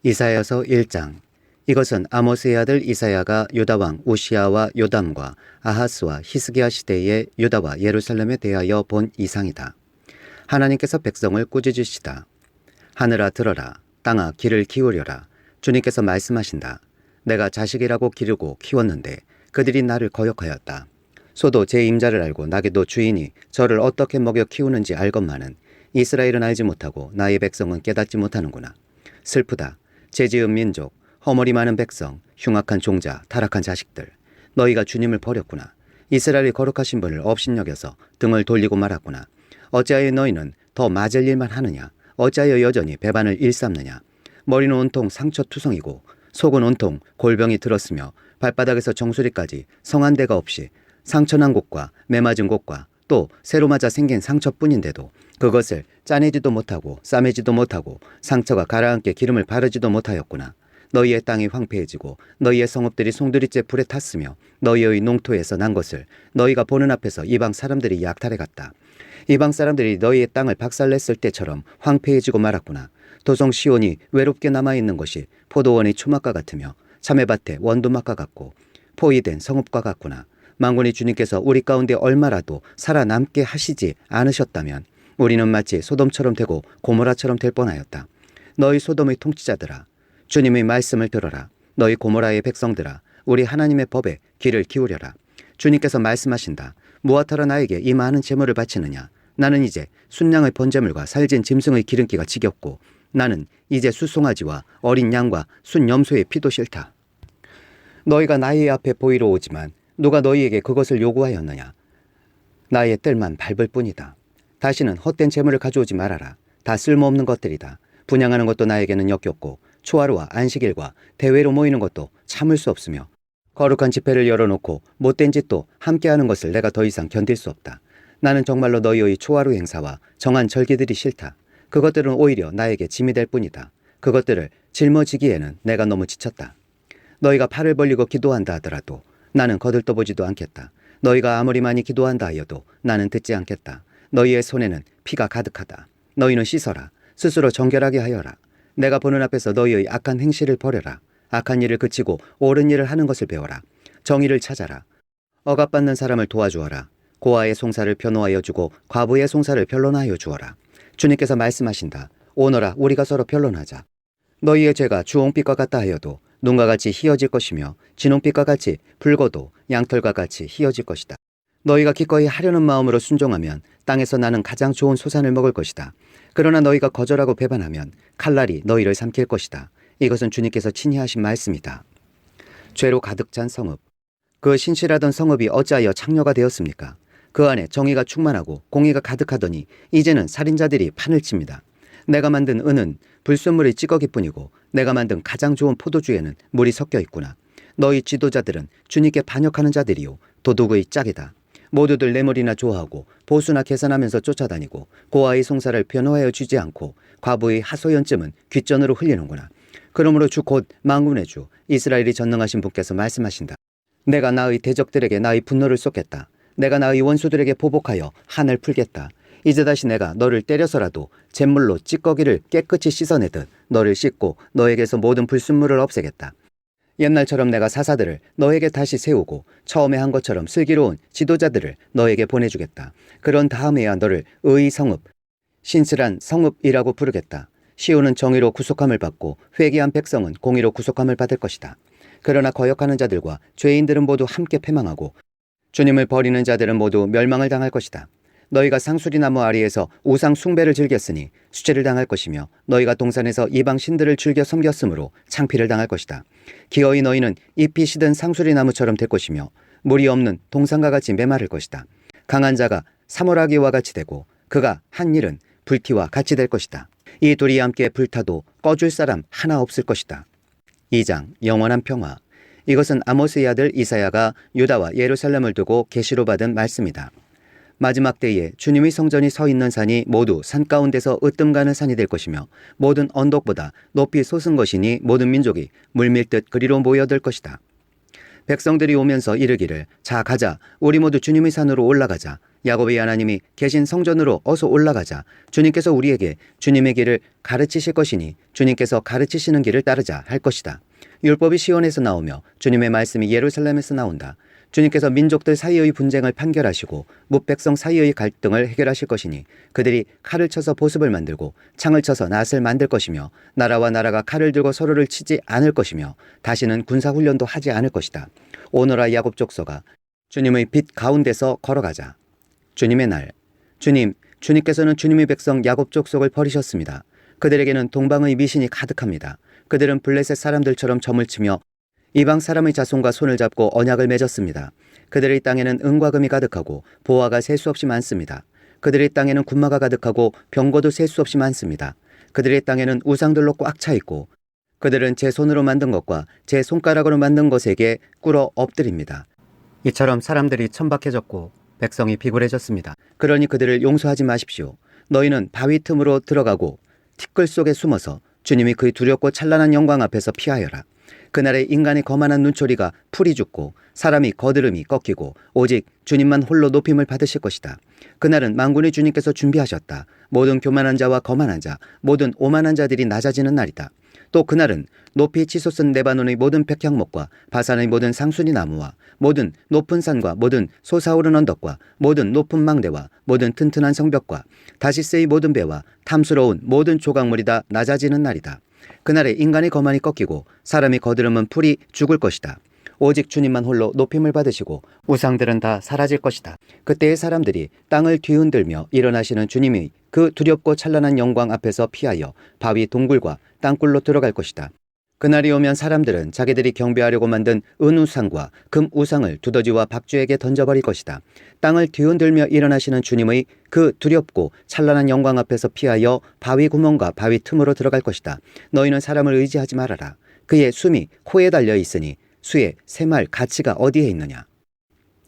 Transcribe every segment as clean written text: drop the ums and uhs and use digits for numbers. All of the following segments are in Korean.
이사야서 1장. 이것은 아모스의 아들 이사야가 유다왕 우시야와 요담과 아하스와 히스기야 시대에 유다와 예루살렘에 대하여 본 이상이다. 하나님께서 백성을 꾸짖으시다. 하늘아 들어라, 땅아 귀를 기울여라. 주님께서 말씀하신다. 내가 자식이라고 기르고 키웠는데 그들이 나를 거역하였다. 소도 제 임자를 알고 나귀도 주인이 저를 어떻게 먹여 키우는지 알건만은 이스라엘은 알지 못하고 나의 백성은 깨닫지 못하는구나. 슬프다. 죄지은 민족, 허물이 많은 백성, 흉악한 종자, 타락한 자식들. 너희가 주님을 버렸구나. 이스라엘이 거룩하신 분을 업신여겨서 등을 돌리고 말았구나. 어찌하여 너희는 더 맞을 일만 하느냐? 어찌하여 여전히 배반을 일삼느냐? 머리는 온통 상처투성이고 속은 온통 골병이 들었으며 발바닥에서 정수리까지 성한 데가 없이 상처난 곳과 매맞은 곳과 또 새로 맞아 생긴 상처뿐인데도 그것을 짜내지도 못하고 싸매지도 못하고 상처가 가라앉게 기름을 바르지도 못하였구나. 너희의 땅이 황폐해지고 너희의 성읍들이 송두리째 불에 탔으며 너희의 농토에서 난 것을 너희가 보는 앞에서 이방 사람들이 약탈해 갔다. 이방 사람들이 너희의 땅을 박살냈을 때처럼 황폐해지고 말았구나. 도성 시온이 외롭게 남아있는 것이 포도원의 초막과 같으며 참외밭의 원두막과 같고 포위된 성읍과 같구나. 만군의 주님께서 우리 가운데 얼마라도 살아남게 하시지 않으셨다면 우리는 마치 소돔처럼 되고 고모라처럼 될 뻔하였다. 너희 소돔의 통치자들아, 주님의 말씀을 들어라. 너희 고모라의 백성들아, 우리 하나님의 법에 귀를 기울여라. 주님께서 말씀하신다. 무엇하러 나에게 이 많은 재물을 바치느냐? 나는 이제 순양의 번제물과 살진 짐승의 기름기가 지겹고 나는 이제 숫송아지와 어린 양과 순염소의 피도 싫다. 너희가 나의 앞에 보이러 오지만 누가 너희에게 그것을 요구하였느냐? 나의 뜰만 밟을 뿐이다. 다시는 헛된 재물을 가져오지 말아라. 다 쓸모없는 것들이다. 분양하는 것도 나에게는 역겹고 초하루와 안식일과 대회로 모이는 것도 참을 수 없으며 거룩한 집회를 열어놓고 못된 짓도 함께하는 것을 내가 더 이상 견딜 수 없다. 나는 정말로 너희의 초하루 행사와 정한 절기들이 싫다. 그것들은 오히려 나에게 짐이 될 뿐이다. 그것들을 짊어지기에는 내가 너무 지쳤다. 너희가 팔을 벌리고 기도한다 하더라도 나는 거들떠보지도 않겠다. 너희가 아무리 많이 기도한다 하여도 나는 듣지 않겠다. 너희의 손에는 피가 가득하다. 너희는 씻어라. 스스로 정결하게 하여라. 내가 보는 앞에서 너희의 악한 행실을 버려라. 악한 일을 그치고 옳은 일을 하는 것을 배워라. 정의를 찾아라. 억압받는 사람을 도와주어라. 고아의 송사를 변호하여 주고 과부의 송사를 변론하여 주어라. 주님께서 말씀하신다. 오너라, 우리가 서로 변론하자. 너희의 죄가 주홍빛과 같다 하여도 눈과 같이 희어질 것이며 진홍빛과 같이 붉어도 양털과 같이 희어질 것이다. 너희가 기꺼이 하려는 마음으로 순종하면 땅에서 나는 가장 좋은 소산을 먹을 것이다. 그러나 너희가 거절하고 배반하면 칼날이 너희를 삼킬 것이다. 이것은 주님께서 친히 하신 말씀이다. 죄로 가득 찬 성읍. 그 신실하던 성읍이 어찌하여 창녀가 되었습니까? 그 안에 정의가 충만하고 공의가 가득하더니 이제는 살인자들이 판을 칩니다. 내가 만든 은은 불순물의 찌꺼기뿐이고 내가 만든 가장 좋은 포도주에는 물이 섞여 있구나. 너희 지도자들은 주님께 반역하는 자들이요 도둑의 짝이다. 모두들 뇌물이나 좋아하고 보수나 계산하면서 쫓아다니고 고아의 송사를 변호하여 주지 않고 과부의 하소연쯤은 귓전으로 흘리는구나. 그러므로 주 곧 만군의 주 이스라엘이 전능하신 분께서 말씀하신다. 내가 나의 대적들에게 나의 분노를 쏟겠다. 내가 나의 원수들에게 보복하여 한을 풀겠다. 이제 다시 내가 너를 때려서라도 잿물로 찌꺼기를 깨끗이 씻어내듯 너를 씻고 너에게서 모든 불순물을 없애겠다. 옛날처럼 내가 사사들을 너에게 다시 세우고 처음에 한 것처럼 슬기로운 지도자들을 너에게 보내주겠다. 그런 다음에야 너를 의의 성읍, 신실한 성읍이라고 부르겠다. 시온은 정의로 구속함을 받고 회개한 백성은 공의로 구속함을 받을 것이다. 그러나 거역하는 자들과 죄인들은 모두 함께 패망하고 주님을 버리는 자들은 모두 멸망을 당할 것이다. 너희가 상수리나무 아래에서 우상 숭배를 즐겼으니 수치를 당할 것이며 너희가 동산에서 이방 신들을 즐겨 섬겼으므로 창피를 당할 것이다. 기어이 너희는 잎이 시든 상수리나무처럼 될 것이며 물이 없는 동산과 같이 메마를 것이다. 강한 자가 사물아기와 같이 되고 그가 한 일은 불티와 같이 될 것이다. 이 둘이 함께 불타도 꺼줄 사람 하나 없을 것이다. 2장 영원한 평화. 이것은 아모스의 아들 이사야가 유다와 예루살렘을 두고 계시로 받은 말씀이다. 마지막 때에 주님의 성전이 서 있는 산이 모두 산 가운데서 으뜸가는 산이 될 것이며 모든 언덕보다 높이 솟은 것이니 모든 민족이 물밀듯 그리로 모여들 것이다. 백성들이 오면서 이르기를 자 가자 우리 모두 주님의 산으로 올라가자 야곱의 하나님이 계신 성전으로 어서 올라가자. 주님께서 우리에게 주님의 길을 가르치실 것이니 주님께서 가르치시는 길을 따르자 할 것이다. 율법이 시온에서 나오며 주님의 말씀이 예루살렘에서 나온다. 주님께서 민족들 사이의 분쟁을 판결하시고 뭇백성 사이의 갈등을 해결하실 것이니 그들이 칼을 쳐서 보습을 만들고 창을 쳐서 낫을 만들 것이며 나라와 나라가 칼을 들고 서로를 치지 않을 것이며 다시는 군사훈련도 하지 않을 것이다. 오너라 야곱 족속아, 주님의 빛 가운데서 걸어가자. 주님의 날. 주님께서는 주님의 백성 야곱 족속을 버리셨습니다. 그들에게는 동방의 미신이 가득합니다. 그들은 블레셋 사람들처럼 점을 치며 이방 사람의 자손과 손을 잡고 언약을 맺었습니다. 그들의 땅에는 은과 금이 가득하고 보화가 셀 수 없이 많습니다. 그들의 땅에는 군마가 가득하고 병거도 셀 수 없이 많습니다. 그들의 땅에는 우상들로 꽉 차 있고 그들은 제 손으로 만든 것과 제 손가락으로 만든 것에게 꿇어 엎드립니다. 이처럼 사람들이 천박해졌고 백성이 비굴해졌습니다. 그러니 그들을 용서하지 마십시오. 너희는 바위 틈으로 들어가고 티끌 속에 숨어서 주님이 그의 두렵고 찬란한 영광 앞에서 피하여라. 그날에 인간의 거만한 눈초리가 풀이 죽고 사람이 거드름이 꺾이고 오직 주님만 홀로 높임을 받으실 것이다. 그날은 만군의 주님께서 준비하셨다. 모든 교만한 자와 거만한 자, 모든 오만한 자들이 낮아지는 날이다. 또 그날은 높이 치솟은 레바논의 모든 백향목과 바산의 모든 상수리 나무와 모든 높은 산과 모든 솟아오른 언덕과 모든 높은 망대와 모든 튼튼한 성벽과 다시스의 모든 배와 탐스러운 모든 조각물이 다 낮아지는 날이다. 그날에 인간의 거만이 꺾이고 사람이 거드름은 풀이 죽을 것이다. 오직 주님만 홀로 높임을 받으시고 우상들은 다 사라질 것이다. 그때의 사람들이 땅을 뒤흔들며 일어나시는 주님이 그 두렵고 찬란한 영광 앞에서 피하여 바위 동굴과 땅굴로 들어갈 것이다. 그날이 오면 사람들은 자기들이 경배하려고 만든 은우상과 금우상을 두더지와 박쥐에게 던져버릴 것이다. 땅을 뒤흔들며 일어나시는 주님의 그 두렵고 찬란한 영광 앞에서 피하여 바위 구멍과 바위 틈으로 들어갈 것이다. 너희는 사람을 의지하지 말아라. 그의 숨이 코에 달려 있으니 수의 샘할 가치가 어디에 있느냐.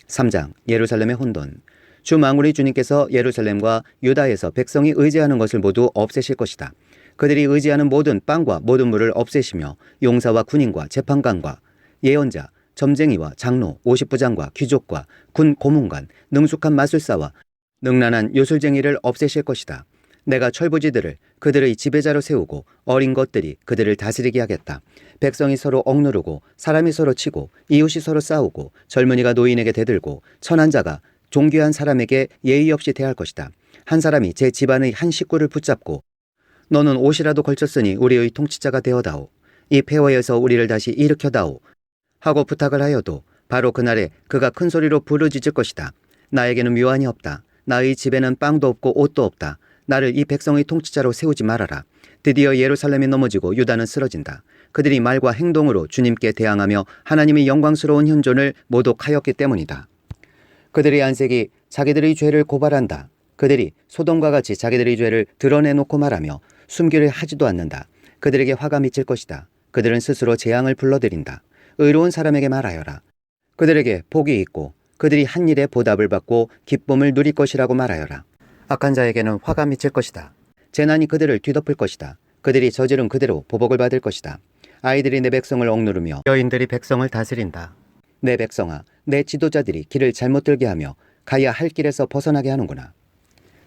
3장 예루살렘의 혼돈. 주 만군의 주님께서 예루살렘과 유다에서 백성이 의지하는 것을 모두 없애실 것이다. 그들이 의지하는 모든 빵과 모든 물을 없애시며 용사와 군인과 재판관과 예언자, 점쟁이와 장로, 50부장과 귀족과 군 고문관, 능숙한 마술사와 능란한 요술쟁이를 없애실 것이다. 내가 철부지들을 그들의 지배자로 세우고 어린 것들이 그들을 다스리게 하겠다. 백성이 서로 억누르고 사람이 서로 치고 이웃이 서로 싸우고 젊은이가 노인에게 대들고 천한 자가 존귀한 사람에게 예의 없이 대할 것이다. 한 사람이 제 집안의 한 식구를 붙잡고 너는 옷이라도 걸쳤으니 우리의 통치자가 되어다오. 이 폐허에서 우리를 다시 일으켜다오. 하고 부탁을 하여도 바로 그날에 그가 큰 소리로 부르짖을 것이다. 나에게는 묘안이 없다. 나의 집에는 빵도 없고 옷도 없다. 나를 이 백성의 통치자로 세우지 말아라. 드디어 예루살렘이 넘어지고 유다는 쓰러진다. 그들이 말과 행동으로 주님께 대항하며 하나님의 영광스러운 현존을 모독하였기 때문이다. 그들의 안색이 자기들의 죄를 고발한다. 그들이 소돔과 같이 자기들의 죄를 드러내놓고 말하며 숨기를 하지도 않는다. 그들에게 화가 미칠 것이다. 그들은 스스로 재앙을 불러들인다. 의로운 사람에게 말하여라. 그들에게 복이 있고 그들이 한 일에 보답을 받고 기쁨을 누릴 것이라고 말하여라. 악한 자에게는 화가 미칠 것이다. 재난이 그들을 뒤덮을 것이다. 그들이 저지른 그대로 보복을 받을 것이다. 아이들이 내 백성을 억누르며 여인들이 백성을 다스린다. 내 백성아, 내 지도자들이 길을 잘못 들게 하며 가야 할 길에서 벗어나게 하는구나.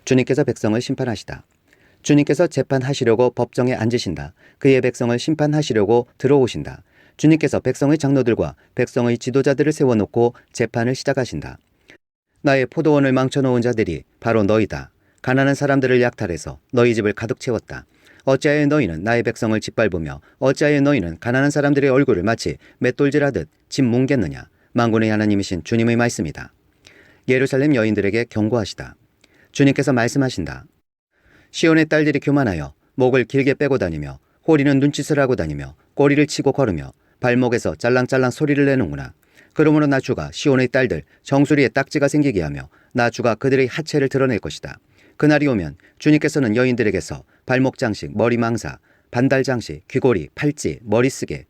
주님께서 백성을 심판하시다. 주님께서 재판하시려고 법정에 앉으신다. 그의 백성을 심판하시려고 들어오신다. 주님께서 백성의 장로들과 백성의 지도자들을 세워놓고 재판을 시작하신다. 나의 포도원을 망쳐놓은 자들이 바로 너희다. 가난한 사람들을 약탈해서 너희 집을 가득 채웠다. 어찌하여 너희는 나의 백성을 짓밟으며 어찌하여 너희는 가난한 사람들의 얼굴을 마치 맷돌질하듯 짓뭉갰느냐. 만군의 하나님이신 주님의 말씀이다. 예루살렘 여인들에게 경고하시다. 주님께서 말씀하신다. 시온의 딸들이 교만하여 목을 길게 빼고 다니며 호리는 눈짓을 하고 다니며 꼬리를 치고 걸으며 발목에서 짤랑짤랑 소리를 내는구나. 그러므로 나 주가 시온의 딸들 정수리에 딱지가 생기게 하며 나 주가 그들의 하체를 드러낼 것이다. 그날이 오면 주님께서는 여인들에게서 발목 장식, 머리 망사, 반달 장식, 귀고리, 팔찌, 머리쓰개,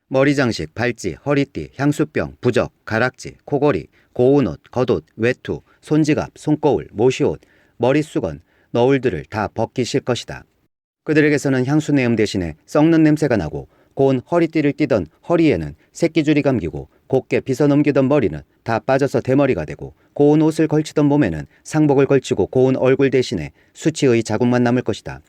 머리 장식, 발찌, 허리띠, 향수병, 부적, 가락지, 코걸이, 고운 옷, 겉옷, 외투, 손지갑, 손거울, 모시옷, 머리수건, 너울들을 다 벗기실 것이다. 그들에게서는 향수 내음 대신에 썩는 냄새가 나고 고운 허리띠를 띠던 허리에는 새끼줄이 감기고 곱게 빗어 넘기던 머리는 다 빠져서 대머리가 되고 고운 옷을 걸치던 몸에는 상복을 걸치고 고운 얼굴 대신에 수치의 자국만 남을 것이다.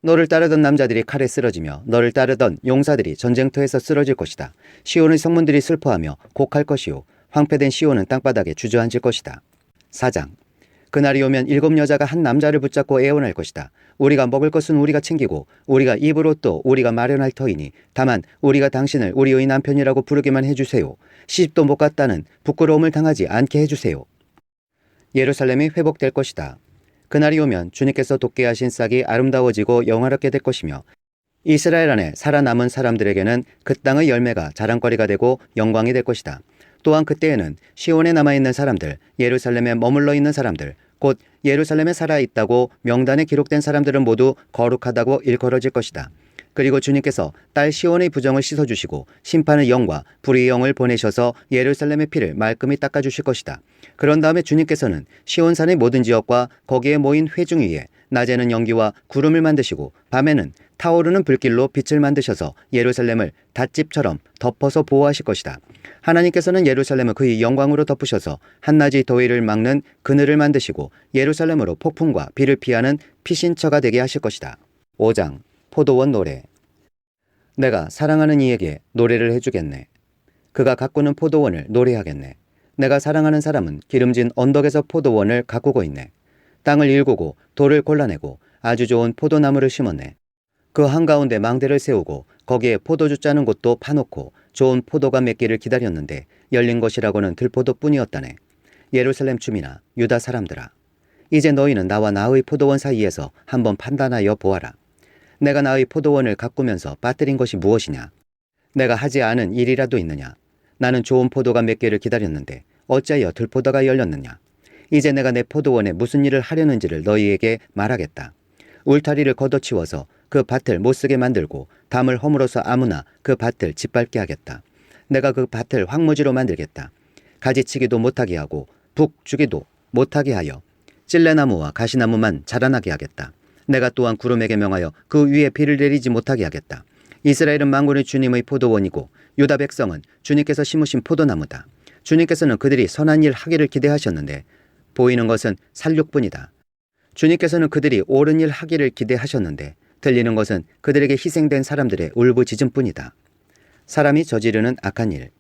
너를 따르던 남자들이 칼에 쓰러지며 너를 따르던 용사들이 전쟁터에서 쓰러질 것이다. 시온의 성문들이 슬퍼하며 곡할 것이요 황폐된 시온은 땅바닥에 주저앉을 것이다. 4장. 그날이 오면 7 여자가 한 남자를 붙잡고 애원할 것이다. 우리가 먹을 것은 우리가 챙기고 우리가 입을 옷도 우리가 마련할 터이니 다만 우리가 당신을 우리의 남편이라고 부르기만 해주세요. 시집도 못 갔다는 부끄러움을 당하지 않게 해주세요. 예루살렘이 회복될 것이다. 그날이 오면 주님께서 돋게 하신 싹이 아름다워지고 영화롭게 될 것이며 이스라엘 안에 살아남은 사람들에게는 그 땅의 열매가 자랑거리가 되고 영광이 될 것이다. 또한 그때에는 시온에 남아있는 사람들, 예루살렘에 머물러 있는 사람들, 곧 예루살렘에 살아있다고 명단에 기록된 사람들은 모두 거룩하다고 일컬어질 것이다. 그리고 주님께서 딸 시온의 부정을 씻어주시고 심판의 영과 불의의 영을 보내셔서 예루살렘의 피를 말끔히 닦아주실 것이다. 그런 다음에 주님께서는 시온산의 모든 지역과 거기에 모인 회중 위에 낮에는 연기와 구름을 만드시고 밤에는 타오르는 불길로 빛을 만드셔서 예루살렘을 닷집처럼 덮어서 보호하실 것이다. 하나님께서는 예루살렘을 그의 영광으로 덮으셔서 한낮의 더위를 막는 그늘을 만드시고 예루살렘으로 폭풍과 비를 피하는 피신처가 되게 하실 것이다. 5장. 포도원 노래. 내가 사랑하는 이에게 노래를 해주겠네. 그가 가꾸는 포도원을 노래하겠네. 내가 사랑하는 사람은 기름진 언덕에서 포도원을 가꾸고 있네. 땅을 일구고 돌을 골라내고 아주 좋은 포도나무를 심었네. 그 한가운데 망대를 세우고 거기에 포도주 짜는 곳도 파놓고 좋은 포도가 맺기를 기다렸는데 열린 것이라고는 들포도뿐이었다네. 예루살렘 주민아, 유다 사람들아, 이제 너희는 나와 나의 포도원 사이에서 한번 판단하여 보아라. 내가 나의 포도원을 가꾸면서 빠뜨린 것이 무엇이냐? 내가 하지 않은 일이라도 있느냐? 나는 좋은 포도가 맺기를 기다렸는데 어찌하여 들포도가 열렸느냐? 이제 내가 내 포도원에 무슨 일을 하려는지를 너희에게 말하겠다. 울타리를 걷어치워서 그 밭을 못쓰게 만들고 담을 허물어서 아무나 그 밭을 짓밟게 하겠다. 내가 그 밭을 황무지로 만들겠다. 가지치기도 못하게 하고 북 주기도 못하게 하여 찔레나무와 가시나무만 자라나게 하겠다. 내가 또한 구름에게 명하여 그 위에 비를 내리지 못하게 하겠다. 이스라엘은 만군의 주님의 포도원이고 유다 백성은 주님께서 심으신 포도나무다. 주님께서는 그들이 선한 일 하기를 기대하셨는데 보이는 것은 살육뿐이다. 주님께서는 그들이 옳은 일 하기를 기대하셨는데 들리는 것은 그들에게 희생된 사람들의 울부짖음뿐이다. 사람이 저지르는 악한 일.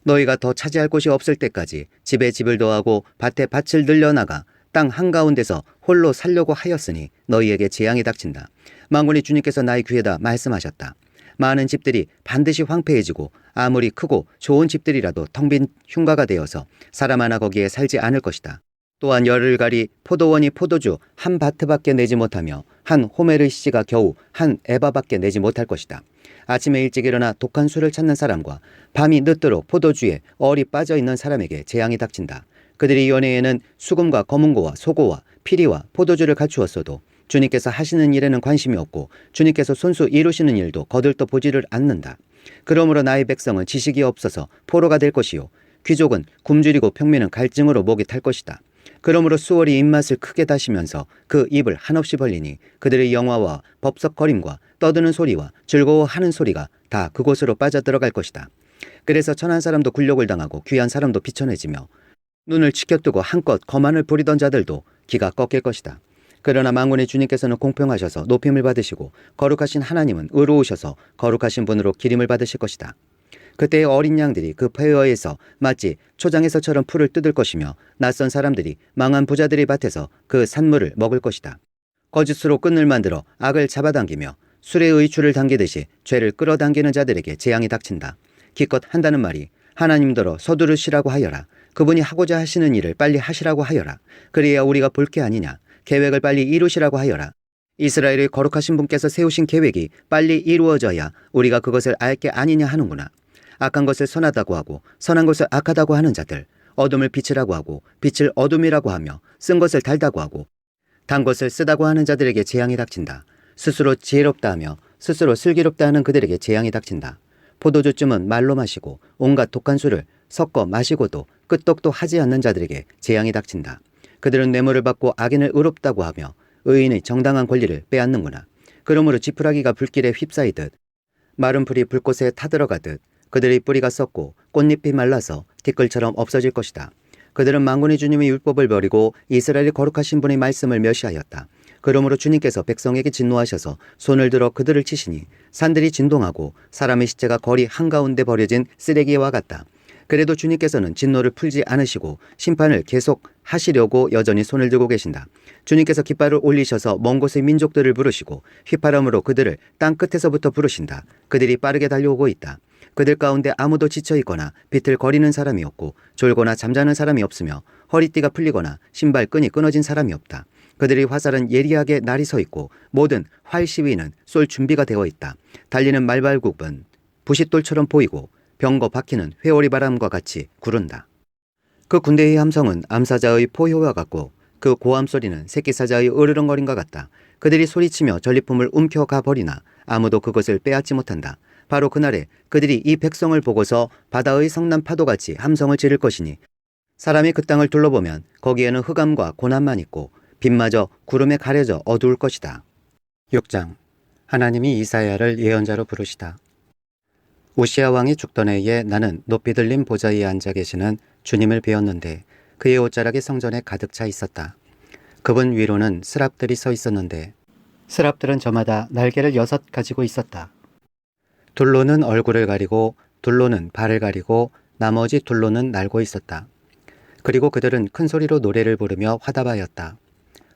너희가 더 차지할 곳이 없을 때까지 집에 집을 더하고 밭에 밭을 늘려나가 땅 한가운데서 홀로 살려고 하였으니 너희에게 재앙이 닥친다. 만군의 주님께서 나의 귀에다 말씀하셨다. 많은 집들이 반드시 황폐해지고 아무리 크고 좋은 집들이라도 텅 빈 흉가가 되어서 사람 하나 거기에 살지 않을 것이다. 또한 열흘가리 포도원이 포도주 한 바트밖에 내지 못하며 한 호멜의 씨가 겨우 한 에바밖에 내지 못할 것이다. 아침에 일찍 일어나 독한 술을 찾는 사람과 밤이 늦도록 포도주에 얼이 빠져있는 사람에게 재앙이 닥친다. 그들이 연회에는 수금과 검은고와 소고와 피리와 포도주를 갖추었어도 주님께서 하시는 일에는 관심이 없고 주님께서 손수 이루시는 일도 거들떠 보지를 않는다. 그러므로 나의 백성은 지식이 없어서 포로가 될 것이요 귀족은 굶주리고 평민은 갈증으로 목이 탈 것이다. 그러므로 수월이 입맛을 크게 다시면서 그 입을 한없이 벌리니 그들의 영화와 법석거림과 떠드는 소리와 즐거워하는 소리가 다 그곳으로 빠져들어갈 것이다. 그래서 천한 사람도 굴욕을 당하고 귀한 사람도 비천해지며 눈을 치켜뜨고 한껏 거만을 부리던 자들도 기가 꺾일 것이다. 그러나 만군의 주님께서는 공평하셔서 높임을 받으시고 거룩하신 하나님은 의로우셔서 거룩하신 분으로 기림을 받으실 것이다. 그때의 어린 양들이 그 폐허에서 마치 초장에서처럼 풀을 뜯을 것이며 낯선 사람들이 망한 부자들의 밭에서 그 산물을 먹을 것이다. 거짓으로 끈을 만들어 악을 잡아당기며 술에 의추를 당기듯이 죄를 끌어당기는 자들에게 재앙이 닥친다. 기껏 한다는 말이 하나님더러 서두르시라고 하여라. 그분이 하고자 하시는 일을 빨리 하시라고 하여라. 그래야 우리가 볼 게 아니냐. 계획을 빨리 이루시라고 하여라. 이스라엘의 거룩하신 분께서 세우신 계획이 빨리 이루어져야 우리가 그것을 알 게 아니냐 하는구나. 악한 것을 선하다고 하고 선한 것을 악하다고 하는 자들, 어둠을 빛이라고 하고 빛을 어둠이라고 하며 쓴 것을 달다고 하고 단 것을 쓰다고 하는 자들에게 재앙이 닥친다. 스스로 지혜롭다 하며 스스로 슬기롭다 하는 그들에게 재앙이 닥친다. 포도주쯤은 말로 마시고 온갖 독한 술을 섞어 마시고도 끄떡도 하지 않는 자들에게 재앙이 닥친다. 그들은 뇌물을 받고 악인을 의롭다고 하며 의인의 정당한 권리를 빼앗는구나. 그러므로 지푸라기가 불길에 휩싸이듯 마른 풀이 불꽃에 타들어가듯 그들의 뿌리가 썩고 꽃잎이 말라서 티끌처럼 없어질 것이다. 그들은 만군의 주님의 율법을 버리고 이스라엘의 거룩하신 분의 말씀을 멸시하였다. 그러므로 주님께서 백성에게 진노하셔서 손을 들어 그들을 치시니 산들이 진동하고 사람의 시체가 거리 한가운데 버려진 쓰레기와 같다. 그래도 주님께서는 진노를 풀지 않으시고 심판을 계속 하시려고 여전히 손을 들고 계신다. 주님께서 깃발을 올리셔서 먼 곳의 민족들을 부르시고 휘파람으로 그들을 땅 끝에서부터 부르신다. 그들이 빠르게 달려오고 있다. 그들 가운데 아무도 지쳐 있거나 비틀거리는 사람이 없고 졸거나 잠자는 사람이 없으며 허리띠가 풀리거나 신발끈이 끊어진 사람이 없다. 그들의 화살은 예리하게 날이 서 있고 모든 활 시위는 쏠 준비가 되어 있다. 달리는 말발굽은 부싯돌처럼 보이고 병거 바퀴는 회오리 바람과 같이 구른다. 그 군대의 함성은 암사자의 포효와 같고 그 고함 소리는 새끼사자의 으르렁거림과 같다. 그들이 소리치며 전리품을 움켜가 버리나 아무도 그것을 빼앗지 못한다. 바로 그날에 그들이 이 백성을 보고서 바다의 성난 파도같이 함성을 지를 것이니 사람이 그 땅을 둘러보면 거기에는 흑암과 고난만 있고 빛마저 구름에 가려져 어두울 것이다. 6장. 하나님이 이사야를 예언자로 부르시다. 우시야 왕이 죽던 해에 나는 높이 들린 보좌 위에 앉아 계시는 주님을 배웠는데 그의 옷자락이 성전에 가득 차 있었다. 그분 위로는 스랍들이 서 있었는데 스랍들은 저마다 날개를 6 가지고 있었다. 둘로는 얼굴을 가리고 둘로는 발을 가리고 나머지 둘로는 날고 있었다. 그리고 그들은 큰 소리로 노래를 부르며 화답하였다.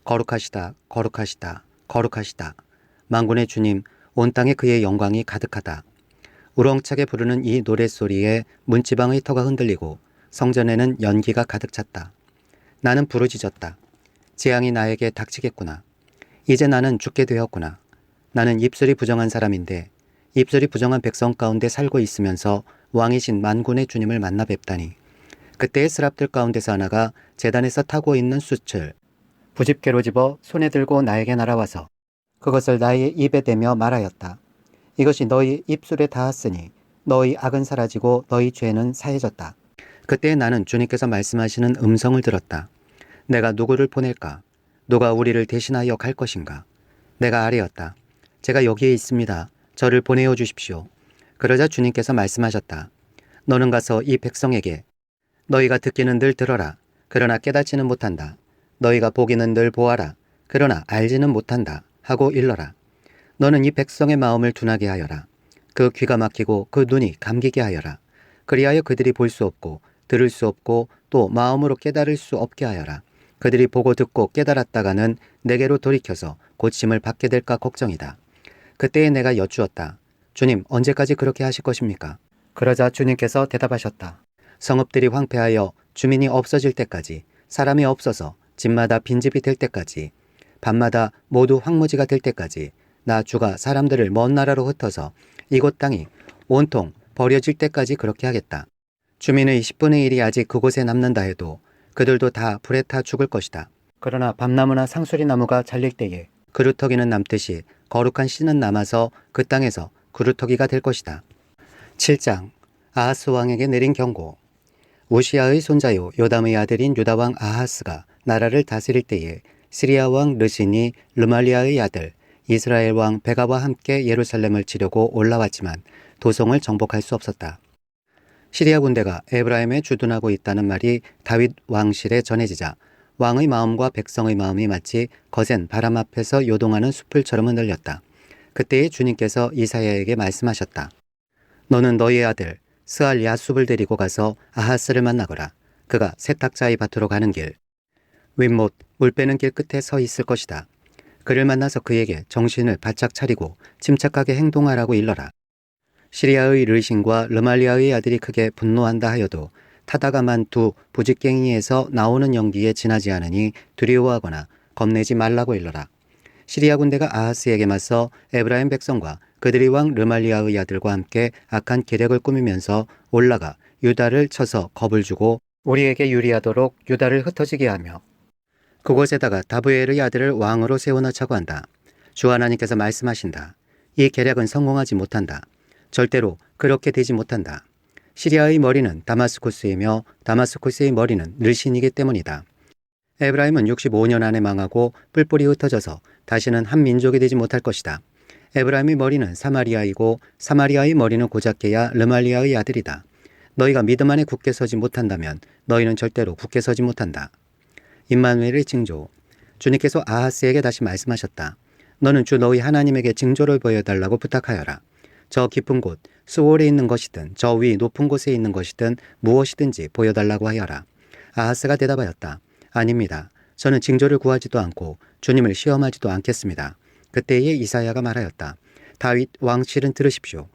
거룩하시다, 거룩하시다, 거룩하시다. 만군의 주님, 온 땅에 그의 영광이 가득하다. 우렁차게 부르는 이 노랫소리에 문지방의 터가 흔들리고 성전에는 연기가 가득 찼다. 나는 부르짖었다. 재앙이 나에게 닥치겠구나. 이제 나는 죽게 되었구나. 나는 입술이 부정한 사람인데 입술이 부정한 백성 가운데 살고 있으면서 왕이신 만군의 주님을 만나 뵙다니. 그때의 스랍들 가운데서 하나가 제단에서 타고 있는 숯을 부집개로 집어 손에 들고 나에게 날아와서 그것을 나의 입에 대며 말하였다. 이것이 너희 입술에 닿았으니 너희 악은 사라지고 너희 죄는 사해졌다. 그때 나는 주님께서 말씀하시는 음성을 들었다. 내가 누구를 보낼까? 누가 우리를 대신하여 갈 것인가? 내가 아뢰었다. 제가 여기에 있습니다. 저를 보내어 주십시오. 그러자 주님께서 말씀하셨다. 너는 가서 이 백성에게 너희가 듣기는 늘 들어라. 그러나 깨닫지는 못한다. 너희가 보기는 늘 보아라. 그러나 알지는 못한다. 하고 일러라. 너는 이 백성의 마음을 둔하게 하여라. 그 귀가 막히고 그 눈이 감기게 하여라. 그리하여 그들이 볼 수 없고 들을 수 없고 또 마음으로 깨달을 수 없게 하여라. 그들이 보고 듣고 깨달았다가는 내게로 돌이켜서 고침을 받게 될까 걱정이다. 그때에 내가 여쭈었다. 주님, 언제까지 그렇게 하실 것입니까? 그러자 주님께서 대답하셨다. 성읍들이 황폐하여 주민이 없어질 때까지, 사람이 없어서 집마다 빈집이 될 때까지, 밤마다 모두 황무지가 될 때까지 나 주가 사람들을 먼 나라로 흩어서 이곳 땅이 온통 버려질 때까지 그렇게 하겠다. 주민의 10분의 1이 아직 그곳에 남는다 해도 그들도 다 불에 타 죽을 것이다. 그러나 밤나무나 상수리나무가 잘릴 때에 그루터기는 남듯이 거룩한 씨는 남아서 그 땅에서 그루터기가 될 것이다. 7장. 아하스 왕에게 내린 경고. 우시야의 손자요 요담의 아들인 유다왕 아하스가 나라를 다스릴 때에 시리아 왕 르신이 르말리아의 아들 이스라엘 왕 베가와 함께 예루살렘을 치려고 올라왔지만 도성을 정복할 수 없었다. 시리아 군대가 에브라임에 주둔하고 있다는 말이 다윗 왕실에 전해지자 왕의 마음과 백성의 마음이 마치 거센 바람 앞에서 요동하는 숲을처럼 흔들렸다. 그때에 주님께서 이사야에게 말씀하셨다. 너는 너희 아들 스알 야숲을 데리고 가서 아하스를 만나거라. 그가 세탁자의 밭으로 가는 길, 윗못 물 빼는 길 끝에 서 있을 것이다. 그를 만나서 그에게 정신을 바짝 차리고 침착하게 행동하라고 일러라. 시리아의 르신과 르말리아의 아들이 크게 분노한다 하여도 타다가만 두 부직갱이에서 나오는 연기에 지나지 않으니 두려워하거나 겁내지 말라고 일러라. 시리아 군대가 아하스에게 맞서 에브라임 백성과 그들의 왕 르말리아의 아들과 함께 악한 계략을 꾸미면서 올라가 유다를 쳐서 겁을 주고 우리에게 유리하도록 유다를 흩어지게 하며 그곳에다가 다브엘의 아들을 왕으로 세워놓자고 한다. 주 하나님께서 말씀하신다. 이 계략은 성공하지 못한다. 절대로 그렇게 되지 못한다. 시리아의 머리는 다마스쿠스이며 다마스쿠스의 머리는 르신이기 때문이다. 에브라임은 65년 안에 망하고 뿔뿔이 흩어져서 다시는 한 민족이 되지 못할 것이다. 에브라임의 머리는 사마리아이고 사마리아의 머리는 고작해야 르말리아의 아들이다. 너희가 믿음 안에 굳게 서지 못한다면 너희는 절대로 굳게 서지 못한다. 임마누엘의 징조. 주님께서 아하스에게 다시 말씀하셨다. 너는 주 너희 하나님에게 징조를 보여달라고 부탁하여라. 저 깊은 곳, 수월에 있는 것이든 저 위 높은 곳에 있는 것이든 무엇이든지 보여달라고 하여라. 아하스가 대답하였다. 아닙니다. 저는 징조를 구하지도 않고 주님을 시험하지도 않겠습니다. 그때에 이사야가 말하였다. 다윗 왕실은 들으십시오.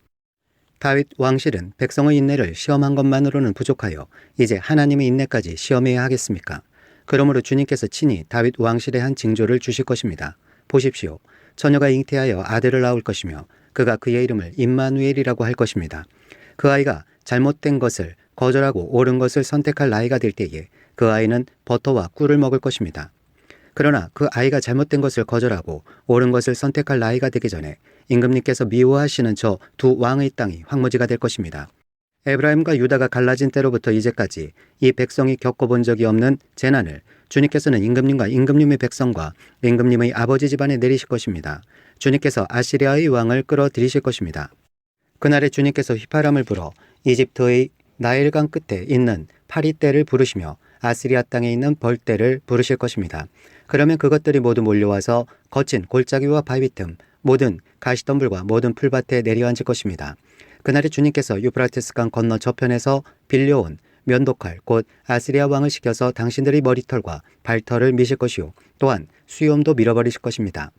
다윗 왕실은 백성의 인내를 시험한 것만으로는 부족하여 이제 하나님의 인내까지 시험해야 하겠습니까? 그러므로 주님께서 친히 다윗 왕실에 한 징조를 주실 것입니다. 보십시오. 처녀가 잉태하여 아들을 낳을 것이며 그가 그의 이름을 임마누엘이라고 할 것입니다. 그 아이가 잘못된 것을 거절하고 옳은 것을 선택할 나이가 될 때에 그 아이는 버터와 꿀을 먹을 것입니다. 그러나 그 아이가 잘못된 것을 거절하고 옳은 것을 선택할 나이가 되기 전에 임금님께서 미워하시는 저 두 왕의 땅이 황무지가 될 것입니다. 에브라임과 유다가 갈라진 때로부터 이제까지 이 백성이 겪어본 적이 없는 재난을 주님께서는 임금님과 임금님의 백성과 임금님의 아버지 집안에 내리실 것입니다. 주님께서 아시리아의 왕을 끌어들이실 것입니다. 그날에 주님께서 휘파람을 불어 이집트의 나일강 끝에 있는 파리떼를 부르시며 아시리아 땅에 있는 벌떼를 부르실 것입니다. 그러면 그것들이 모두 몰려와서 거친 골짜기와 바위 틈 모든 가시덤불과 모든 풀밭에 내려앉을 것입니다. 그날에 주님께서 유프라테스강 건너 저편에서 빌려온 면도칼 곧 아시리아 왕을 시켜서 당신들의 머리털과 발털을 미실 것이요 또한 수염도 밀어버리실 것입니다.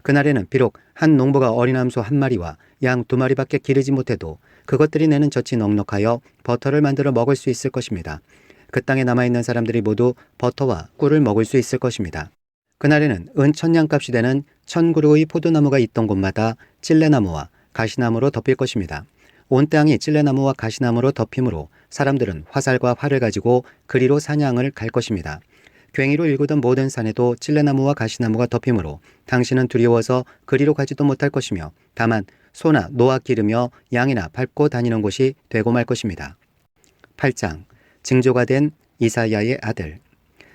그날에는 비록 한 농부가 어린 암소 한 마리와 양 두 마리밖에 기르지 못해도 그것들이 내는 젖이 넉넉하여 버터를 만들어 먹을 수 있을 것입니다. 그 땅에 남아있는 사람들이 모두 버터와 꿀을 먹을 수 있을 것입니다. 그날에는 은 1000냥값이 되는 1000그루의 포도나무가 있던 곳마다 찔레나무와 가시나무로 덮일 것입니다. 온 땅이 찔레나무와 가시나무로 덮이므로 사람들은 화살과 활을 가지고 그리로 사냥을 갈 것입니다. 괭이로 일구던 모든 산에도 찔레나무와 가시나무가 덮이므로 당신은 두려워서 그리로 가지도 못할 것이며 다만 소나 노아 기르며 양이나 밟고 다니는 곳이 되고 말 것입니다. 8장. 징조가 된 이사야의 아들.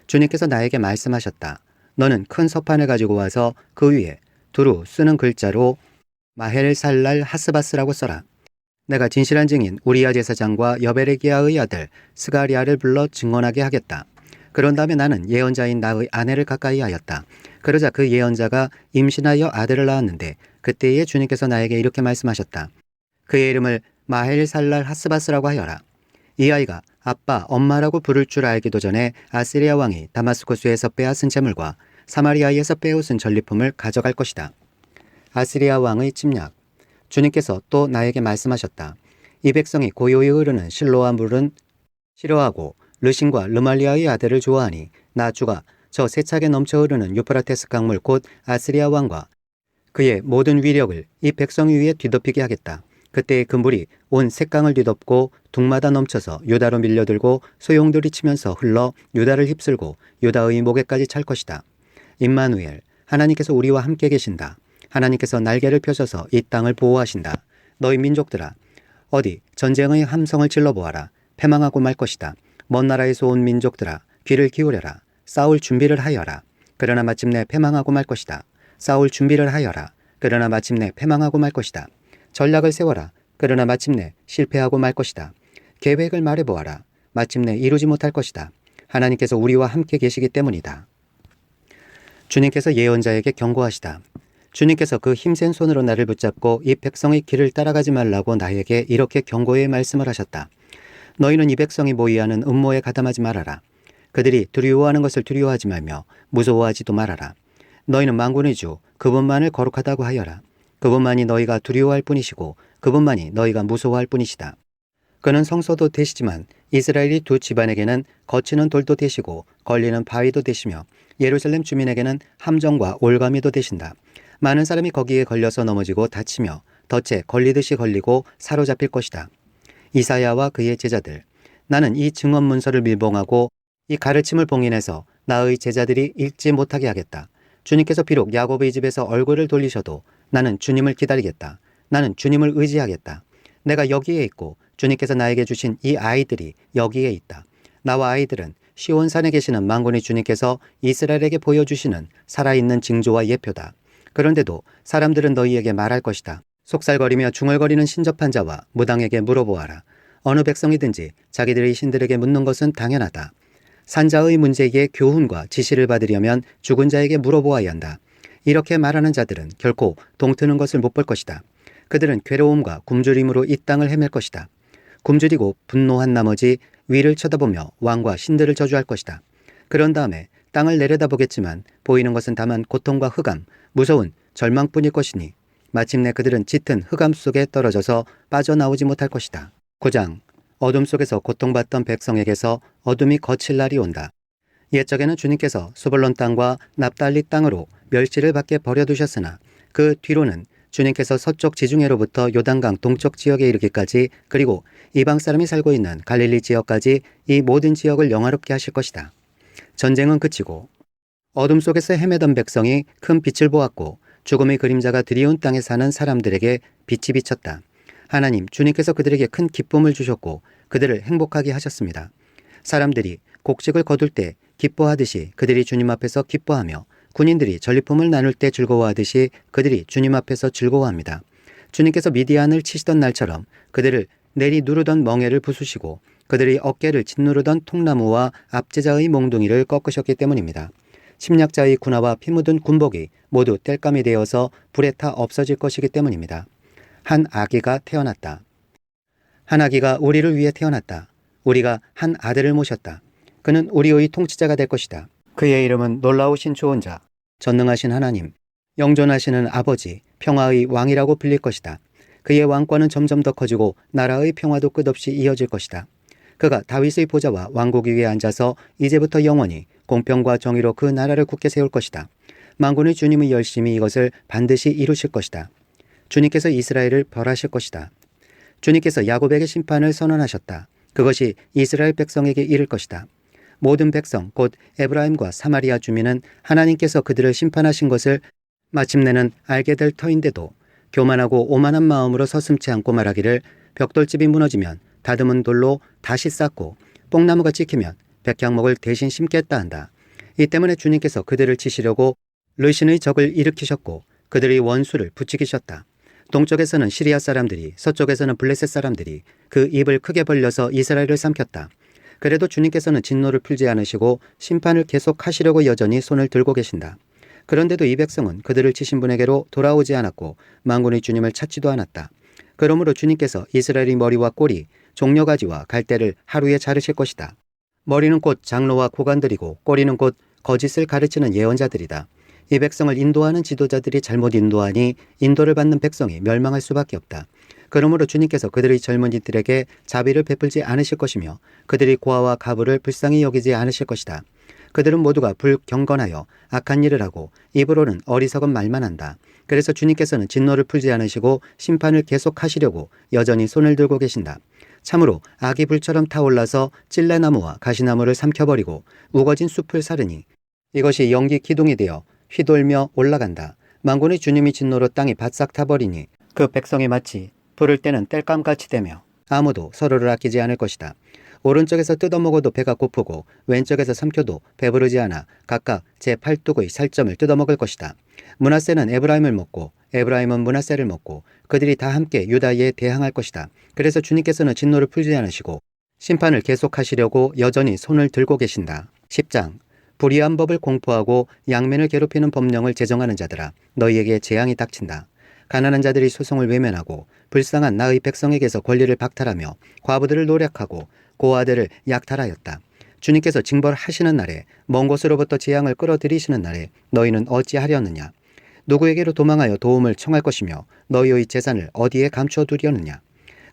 주님께서 나에게 말씀하셨다. 너는 큰 서판을 가지고 와서 그 위에 두루 쓰는 글자로 마헬살랄 하스바스라고 써라. 내가 진실한 증인 우리야 제사장과 여베레기야의 아들 스가리아를 불러 증언하게 하겠다. 그런 다음에 나는 예언자인 나의 아내를 가까이 하였다. 그러자 그 예언자가 임신하여 아들을 낳았는데 그때에 주님께서 나에게 이렇게 말씀하셨다. 그의 이름을 마헬살랄 하스바스라고 하여라. 이 아이가 아빠, 엄마라고 부를 줄 알기도 전에 아시리아 왕이 다마스쿠스에서 빼앗은 재물과 사마리아에서 빼앗은 전리품을 가져갈 것이다. 아시리아 왕의 침략. 주님께서 또 나에게 말씀하셨다. 이 백성이 고요히 흐르는 실로아 물은 싫어하고 르신과 르말리아의 아들을 좋아하니 나 주가 저 세차게 넘쳐 흐르는 유프라테스 강물 곧 아시리아 왕과 그의 모든 위력을 이 백성 위에 뒤덮이게 하겠다. 그때의 그 물이 온 색강을 뒤덮고 둑마다 넘쳐서 유다로 밀려들고 소용돌이 치면서 흘러 유다를 휩쓸고 유다의 목에까지 찰 것이다. 임마누엘, 하나님께서 우리와 함께 계신다. 하나님께서 날개를 펴셔서 이 땅을 보호하신다. 너희 민족들아, 어디 전쟁의 함성을 질러보아라. 패망하고 말 것이다. 먼 나라에서 온 민족들아, 귀를 기울여라. 싸울 준비를 하여라. 그러나 마침내 패망하고 말 것이다. 싸울 준비를 하여라. 그러나 마침내 패망하고 말 것이다. 전략을 세워라. 그러나 마침내 실패하고 말 것이다. 계획을 말해보아라. 마침내 이루지 못할 것이다. 하나님께서 우리와 함께 계시기 때문이다. 주님께서 예언자에게 경고하시다. 주님께서 그 힘센 손으로 나를 붙잡고 이 백성의 길을 따라가지 말라고 나에게 이렇게 경고의 말씀을 하셨다. 너희는 이 백성이 모의하는 음모에 가담하지 말아라. 그들이 두려워하는 것을 두려워하지 말며 무서워하지도 말아라. 너희는 만군의 주 그분만을 거룩하다고 하여라. 그분만이 너희가 두려워할 뿐이시고 그분만이 너희가 무서워할 뿐이시다. 그는 성소도 되시지만 이스라엘이 두 집안에게는 거치는 돌도 되시고 걸리는 바위도 되시며 예루살렘 주민에게는 함정과 올가미도 되신다. 많은 사람이 거기에 걸려서 넘어지고 다치며 덫에 걸리듯이 걸리고 사로잡힐 것이다. 이사야와 그의 제자들. 나는 이 증언 문서를 밀봉하고 이 가르침을 봉인해서 나의 제자들이 읽지 못하게 하겠다. 주님께서 비록 야곱의 집에서 얼굴을 돌리셔도 나는 주님을 기다리겠다. 나는 주님을 의지하겠다. 내가 여기에 있고 주님께서 나에게 주신 이 아이들이 여기에 있다. 나와 아이들은 시온산에 계시는 만군의 주님께서 이스라엘에게 보여주시는 살아있는 징조와 예표다. 그런데도 사람들은 너희에게 말할 것이다. 속살거리며 중얼거리는 신접한 자와 무당에게 물어보아라. 어느 백성이든지 자기들의 신들에게 묻는 것은 당연하다. 산자의 문제에 교훈과 지시를 받으려면 죽은 자에게 물어보아야 한다. 이렇게 말하는 자들은 결코 동트는 것을 못 볼 것이다. 그들은 괴로움과 굶주림으로 이 땅을 헤맬 것이다. 굶주리고 분노한 나머지 위를 쳐다보며 왕과 신들을 저주할 것이다. 그런 다음에 땅을 내려다보겠지만 보이는 것은 다만 고통과 흑암, 무서운 절망뿐일 것이니 마침내 그들은 짙은 흑암 속에 떨어져서 빠져나오지 못할 것이다. 9장. 어둠 속에서 고통받던 백성에게서 어둠이 거칠 날이 온다. 옛적에는 주님께서 수볼론 땅과 납달리 땅으로 멸시를 받게 버려두셨으나 그 뒤로는 주님께서 서쪽 지중해로부터 요단강 동쪽 지역에 이르기까지 그리고 이방 사람이 살고 있는 갈릴리 지역까지 이 모든 지역을 영화롭게 하실 것이다. 전쟁은 그치고 어둠 속에서 헤매던 백성이 큰 빛을 보았고 죽음의 그림자가 드리운 땅에 사는 사람들에게 빛이 비쳤다. 하나님 주님께서 그들에게 큰 기쁨을 주셨고 그들을 행복하게 하셨습니다. 사람들이 곡식을 거둘 때 기뻐하듯이 그들이 주님 앞에서 기뻐하며 군인들이 전리품을 나눌 때 즐거워하듯이 그들이 주님 앞에서 즐거워합니다. 주님께서 미디안을 치시던 날처럼 그들을 내리 누르던 멍에를 부수시고 그들의 어깨를 짓누르던 통나무와 압제자의 몽둥이를 꺾으셨기 때문입니다. 침략자의 군화와 피 묻은 군복이 모두 땔감이 되어서 불에 타 없어질 것이기 때문입니다. 한 아기가 태어났다. 한 아기가 우리를 위해 태어났다. 우리가 한 아들을 모셨다. 그는 우리의 통치자가 될 것이다. 그의 이름은 놀라우신 좋은 자, 전능하신 하나님, 영존하시는 아버지, 평화의 왕이라고 불릴 것이다. 그의 왕권은 점점 더 커지고 나라의 평화도 끝없이 이어질 것이다. 그가 다윗의 보좌와 왕국 위에 앉아서 이제부터 영원히 공평과 정의로 그 나라를 굳게 세울 것이다. 만군의 주님의 열심히 이것을 반드시 이루실 것이다. 주님께서 이스라엘을 벌하실 것이다. 주님께서 야곱에게 심판을 선언하셨다. 그것이 이스라엘 백성에게 이를 것이다. 모든 백성 곧 에브라임과 사마리아 주민은 하나님께서 그들을 심판하신 것을 마침내는 알게 될 터인데도 교만하고 오만한 마음으로 서슴지 않고 말하기를 벽돌집이 무너지면 다듬은 돌로 다시 쌓고 뽕나무가 찍히면 백향목을 대신 심겠다 한다. 이 때문에 주님께서 그들을 치시려고 르신의 적을 일으키셨고 그들의 원수를 부추기셨다. 동쪽에서는 시리아 사람들이 서쪽에서는 블레셋 사람들이 그 입을 크게 벌려서 이스라엘을 삼켰다. 그래도 주님께서는 진노를 풀지 않으시고 심판을 계속하시려고 여전히 손을 들고 계신다. 그런데도 이 백성은 그들을 치신 분에게로 돌아오지 않았고 만군의 주님을 찾지도 않았다. 그러므로 주님께서 이스라엘의 머리와 꼬리, 종려가지와 갈대를 하루에 자르실 것이다. 머리는 곧 장로와 고관들이고 꼬리는 곧 거짓을 가르치는 예언자들이다. 이 백성을 인도하는 지도자들이 잘못 인도하니 인도를 받는 백성이 멸망할 수밖에 없다. 그러므로 주님께서 그들의 젊은이들에게 자비를 베풀지 않으실 것이며 그들의 고아와 가부를 불쌍히 여기지 않으실 것이다. 그들은 모두가 불경건하여 악한 일을 하고 입으로는 어리석은 말만 한다. 그래서 주님께서는 진노를 풀지 않으시고 심판을 계속하시려고 여전히 손을 들고 계신다. 참으로 악이 불처럼 타올라서 찔레나무와 가시나무를 삼켜버리고 우거진 숲을 사르니 이것이 연기 기둥이 되어 휘돌며 올라간다. 만군의 주님이 진노로 땅이 바싹 타버리니 그 백성이 마치 부를 때는 땔감같이 되며 아무도 서로를 아끼지 않을 것이다. 오른쪽에서 뜯어먹어도 배가 고프고 왼쪽에서 삼켜도 배부르지 않아 각각 제 팔뚝의 살점을 뜯어먹을 것이다. 므낫세는 에브라임을 먹고 에브라임은 므낫세를 먹고 그들이 다 함께 유다에 대항할 것이다. 그래서 주님께서는 진노를 풀지 않으시고 심판을 계속하시려고 여전히 손을 들고 계신다. 10장. 불의한 법을 공포하고 양면을 괴롭히는 법령을 제정하는 자들아, 너희에게 재앙이 닥친다. 가난한 자들이 소송을 외면하고 불쌍한 나의 백성에게서 권리를 박탈하며 과부들을 노략하고 고아들을 약탈하였다. 주님께서 징벌하시는 날에 먼 곳으로부터 재앙을 끌어들이시는 날에 너희는 어찌하려느냐? 누구에게로 도망하여 도움을 청할 것이며 너희의 재산을 어디에 감춰두려느냐?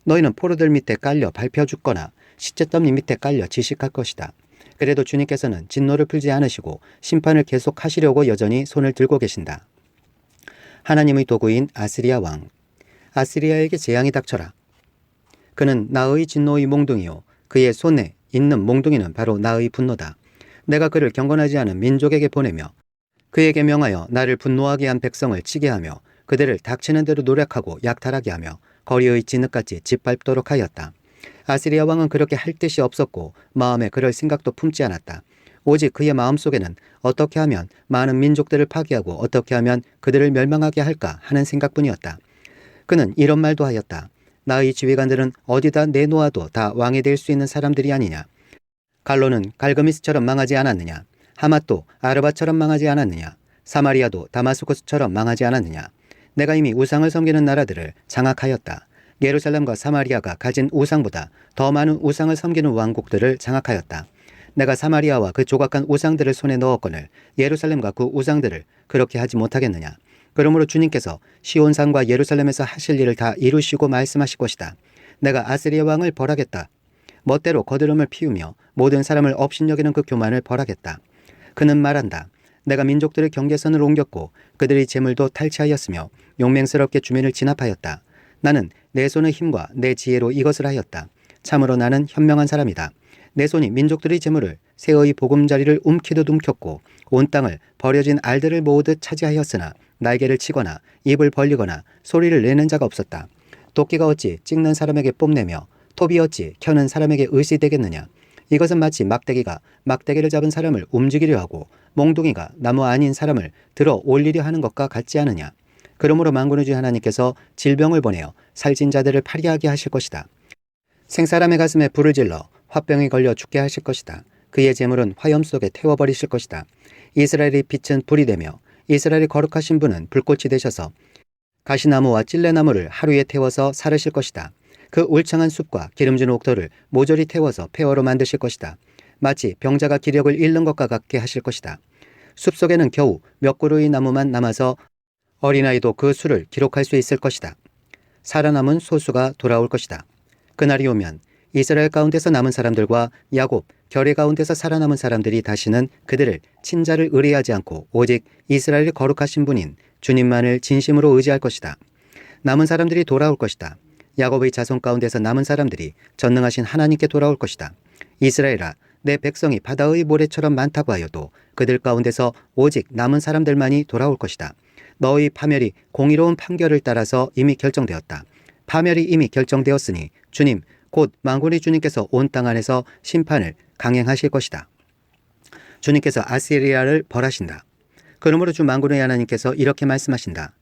너희는 포로들 밑에 깔려 밟혀 죽거나 시체더미 밑에 깔려 지식할 것이다. 그래도 주님께서는 진노를 풀지 않으시고 심판을 계속하시려고 여전히 손을 들고 계신다. 하나님의 도구인 아스리야 왕. 아스리야에게 재앙이 닥쳐라. 그는 나의 진노의 몽둥이요 그의 손에 있는 몽둥이는 바로 나의 분노다. 내가 그를 경건하지 않은 민족에게 보내며 그에게 명하여 나를 분노하게 한 백성을 치게 하며 그들을 닥치는 대로 노력하고 약탈하게 하며 거리의 진흙같이 짓밟도록 하였다. 아스리야 왕은 그렇게 할 뜻이 없었고 마음에 그럴 생각도 품지 않았다. 오직 그의 마음속에는 어떻게 하면 많은 민족들을 파괴하고 어떻게 하면 그들을 멸망하게 할까 하는 생각뿐이었다. 그는 이런 말도 하였다. 나의 지휘관들은 어디다 내놓아도 다 왕이 될 수 있는 사람들이 아니냐. 갈로는 갈그미스처럼 망하지 않았느냐. 하맛도 아르바처럼 망하지 않았느냐. 사마리아도 다마스쿠스처럼 망하지 않았느냐. 내가 이미 우상을 섬기는 나라들을 장악하였다. 예루살렘과 사마리아가 가진 우상보다 더 많은 우상을 섬기는 왕국들을 장악하였다. 내가 사마리아와 그 조각한 우상들을 손에 넣었거늘 예루살렘과 그 우상들을 그렇게 하지 못하겠느냐. 그러므로 주님께서 시온산과 예루살렘에서 하실 일을 다 이루시고 말씀하실 것이다. 내가 아스리아 왕을 벌하겠다. 멋대로 거드름을 피우며 모든 사람을 업신여기는 그 교만을 벌하겠다. 그는 말한다. 내가 민족들의 경계선을 옮겼고 그들의 재물도 탈취하였으며 용맹스럽게 주민을 진압하였다. 나는 내 손의 힘과 내 지혜로 이것을 하였다. 참으로 나는 현명한 사람이다. 내 손이 민족들의 재물을 새의 보금자리를 움키듯 움켰고 온 땅을 버려진 알들을 모으듯 차지하였으나 날개를 치거나 입을 벌리거나 소리를 내는 자가 없었다. 도끼가 어찌 찍는 사람에게 뽐내며 톱이 어찌 켜는 사람에게 의시되겠느냐. 이것은 마치 막대기가 막대기를 잡은 사람을 움직이려 하고 몽둥이가 나무 아닌 사람을 들어 올리려 하는 것과 같지 않으냐. 그러므로 만군의 주 하나님께서 질병을 보내어 살찐 자들을 파리하게 하실 것이다. 생사람의 가슴에 불을 질러 화병이 걸려 죽게 하실 것이다. 그의 재물은 화염 속에 태워버리실 것이다. 이스라엘의 빛은 불이 되며 이스라엘의 거룩하신 분은 불꽃이 되셔서 가시나무와 찔레나무를 하루에 태워서 사르실 것이다. 그 울창한 숲과 기름진 옥토를 모조리 태워서 폐허로 만드실 것이다. 마치 병자가 기력을 잃는 것과 같게 하실 것이다. 숲속에는 겨우 몇 그루의 나무만 남아서 어린아이도 그 수를 기록할 수 있을 것이다. 살아남은 소수가 돌아올 것이다. 그날이 오면 이스라엘 가운데서 남은 사람들과 야곱, 결의 가운데서 살아남은 사람들이 다시는 그들을 친자를 의뢰하지 않고 오직 이스라엘의 거룩하신 분인 주님만을 진심으로 의지할 것이다. 남은 사람들이 돌아올 것이다. 야곱의 자손 가운데서 남은 사람들이 전능하신 하나님께 돌아올 것이다. 이스라엘아, 내 백성이 바다의 모래처럼 많다고 하여도 그들 가운데서 오직 남은 사람들만이 돌아올 것이다. 너의 파멸이 공의로운 판결을 따라서 이미 결정되었다. 파멸이 이미 결정되었으니 주님, 곧 만군의 주님께서 온 땅 안에서 심판을 강행하실 것이다. 주님께서 아시리아를 벌하신다. 그러므로 주 만군의 하나님께서 이렇게 말씀하신다.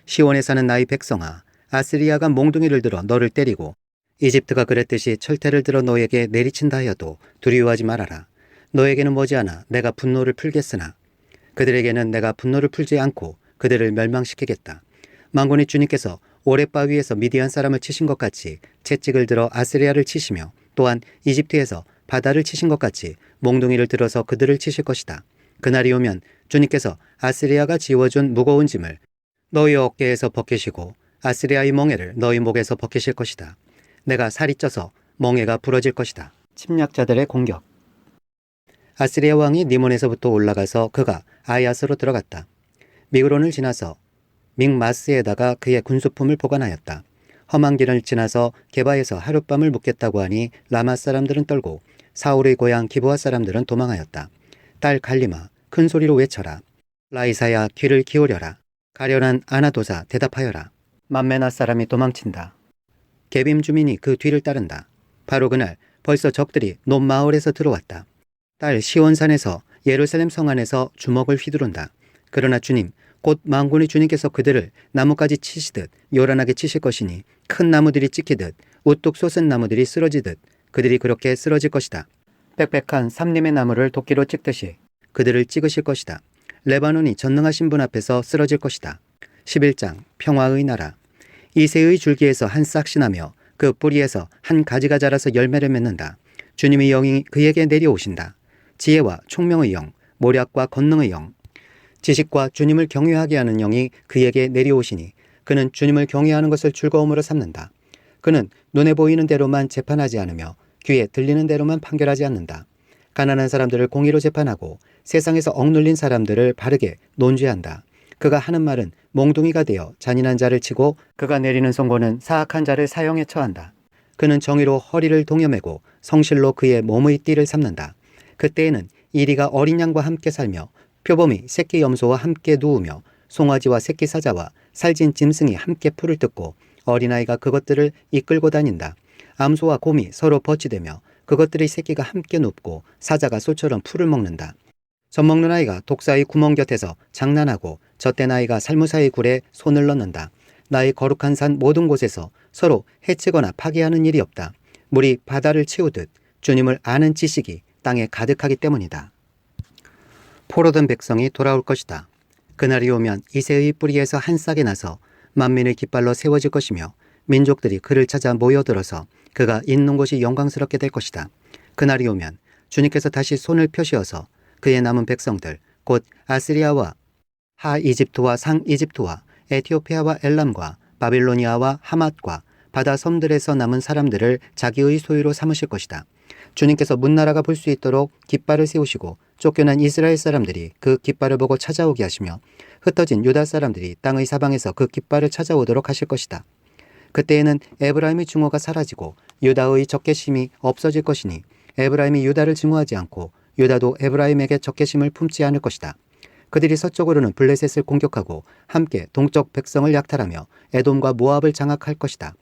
시온에 사는 나의 백성아, 아시리아가 몽둥이를 들어 너를 때리고 이집트가 그랬듯이 철퇴를 들어 너에게 내리친다 하여도 두려워하지 말아라. 너에게는 머지않아 내가 분노를 풀겠으나 그들에게는 내가 분노를 풀지 않고 그들을 멸망시키겠다. 만군의 주님께서 오랫바위에서 미디안 사람을 치신 것 같이 채찍을 들어 아스리아를 치시며 또한 이집트에서 바다를 치신 것 같이 몽둥이를 들어서 그들을 치실 것이다. 그날이 오면 주님께서 아스리아가 지워준 무거운 짐을 너희 어깨에서 벗기시고 아스리아의 멍에를 너희 목에서 벗기실 것이다. 내가 살이 쪄서 멍에가 부러질 것이다. 침략자들의 공격. 아스리아 왕이 니몬에서부터 올라가서 그가 아야스로 들어갔다. 미그론을 지나서 믹마스에다가 그의 군수품을 보관하였다. 험한 길을 지나서 게바에서 하룻밤을 묵겠다고 하니 라마 사람들은 떨고 사울의 고향 기브아 사람들은 도망하였다. 딸 갈리마, 큰 소리로 외쳐라. 라이사야, 귀를 기울여라. 가련한 아나도사, 대답하여라. 만메나 사람이 도망친다. 게빔 주민이 그 뒤를 따른다. 바로 그날 벌써 적들이 논마을에서 들어왔다. 딸 시온산에서 예루살렘 성 안에서 주먹을 휘두른다. 그러나 주님, 곧 만군의 주님께서 그들을 나무까지 치시듯 요란하게 치실 것이니 큰 나무들이 찍히듯 우뚝 솟은 나무들이 쓰러지듯 그들이 그렇게 쓰러질 것이다. 빽빽한 삼림의 나무를 도끼로 찍듯이 그들을 찍으실 것이다. 레바논이 전능하신 분 앞에서 쓰러질 것이다. 11장 평화의 나라. 이새의 줄기에서 한 싹이 나며 그 뿌리에서 한 가지가 자라서 열매를 맺는다. 주님의 영이 그에게 내려오신다. 지혜와 총명의 영, 모략과 권능의 영, 지식과 주님을 경외하게 하는 영이 그에게 내려오시니 그는 주님을 경외하는 것을 즐거움으로 삼는다. 그는 눈에 보이는 대로만 재판하지 않으며 귀에 들리는 대로만 판결하지 않는다. 가난한 사람들을 공의로 재판하고 세상에서 억눌린 사람들을 바르게 논죄한다. 그가 하는 말은 몽둥이가 되어 잔인한 자를 치고 그가 내리는 선고는 사악한 자를 사형에 처한다. 그는 정의로 허리를 동여매고 성실로 그의 몸의 띠를 삼는다. 그때에는 이리가 어린 양과 함께 살며 표범이 새끼 염소와 함께 누우며 송아지와 새끼 사자와 살진 짐승이 함께 풀을 뜯고 어린아이가 그것들을 이끌고 다닌다. 암소와 곰이 서로 버치되며 그것들의 새끼가 함께 눕고 사자가 소처럼 풀을 먹는다. 젖먹는 아이가 독사의 구멍 곁에서 장난하고 젖된 아이가 살무사의 굴에 손을 넣는다. 나의 거룩한 산 모든 곳에서 서로 해치거나 파괴하는 일이 없다. 물이 바다를 채우듯 주님을 아는 지식이 땅에 가득하기 때문이다. 포로된 백성이 돌아올 것이다. 그날이 오면 이새의 뿌리에서 한 싹이 나서 만민의 깃발로 세워질 것이며 민족들이 그를 찾아 모여들어서 그가 있는 곳이 영광스럽게 될 것이다. 그날이 오면 주님께서 다시 손을 펴시어서 그의 남은 백성들 곧 아시리아와 하 이집트와 상 이집트와 에티오피아와 엘람과 바빌로니아와 하맛과 바다 섬들에서 남은 사람들을 자기의 소유로 삼으실 것이다. 주님께서 문나라가 볼 수 있도록 깃발을 세우시고 쫓겨난 이스라엘 사람들이 그 깃발을 보고 찾아오게 하시며 흩어진 유다 사람들이 땅의 사방에서 그 깃발을 찾아오도록 하실 것이다. 그때에는 에브라임의 증오가 사라지고 유다의 적개심이 없어질 것이니 에브라임이 유다를 증오하지 않고 유다도 에브라임에게 적개심을 품지 않을 것이다. 그들이 서쪽으로는 블레셋을 공격하고 함께 동쪽 백성을 약탈하며 에돔과 모압을 장악할 것이다.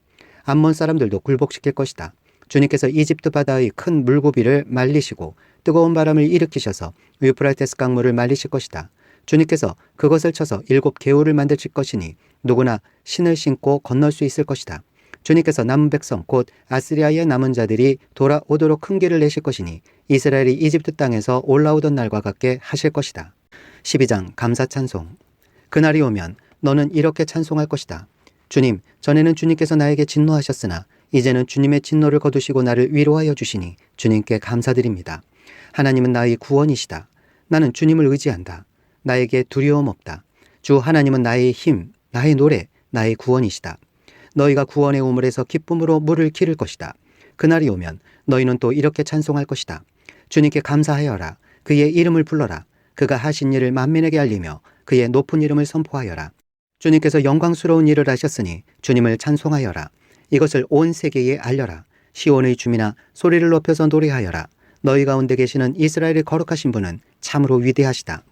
암몬 사람들도 굴복시킬 것이다. 주님께서 이집트 바다의 큰 물고기를 말리시고 뜨거운 바람을 일으키셔서 유프라테스 강물을 말리실 것이다. 주님께서 그것을 쳐서 7개울을 만드실 것이니 누구나 신을 신고 건널 수 있을 것이다. 주님께서 남은 백성 곧 아시리아의 남은 자들이 돌아오도록 큰 길을 내실 것이니 이스라엘이 이집트 땅에서 올라오던 날과 같게 하실 것이다. 12장 감사 찬송. 그날이 오면 너는 이렇게 찬송할 것이다. 주님, 전에는 주님께서 나에게 진노하셨으나 이제는 주님의 진노를 거두시고 나를 위로하여 주시니 주님께 감사드립니다. 하나님은 나의 구원이시다. 나는 주님을 의지한다. 나에게 두려움 없다. 주 하나님은 나의 힘, 나의 노래, 나의 구원이시다. 너희가 구원의 우물에서 기쁨으로 물을 기를 것이다. 그날이 오면 너희는 또 이렇게 찬송할 것이다. 주님께 감사하여라. 그의 이름을 불러라. 그가 하신 일을 만민에게 알리며 그의 높은 이름을 선포하여라. 주님께서 영광스러운 일을 하셨으니 주님을 찬송하여라. 이것을 온 세계에 알려라. 시온의 주민아 소리를 높여서 노래하여라. 너희 가운데 계시는 이스라엘의 거룩하신 분은 참으로 위대하시다.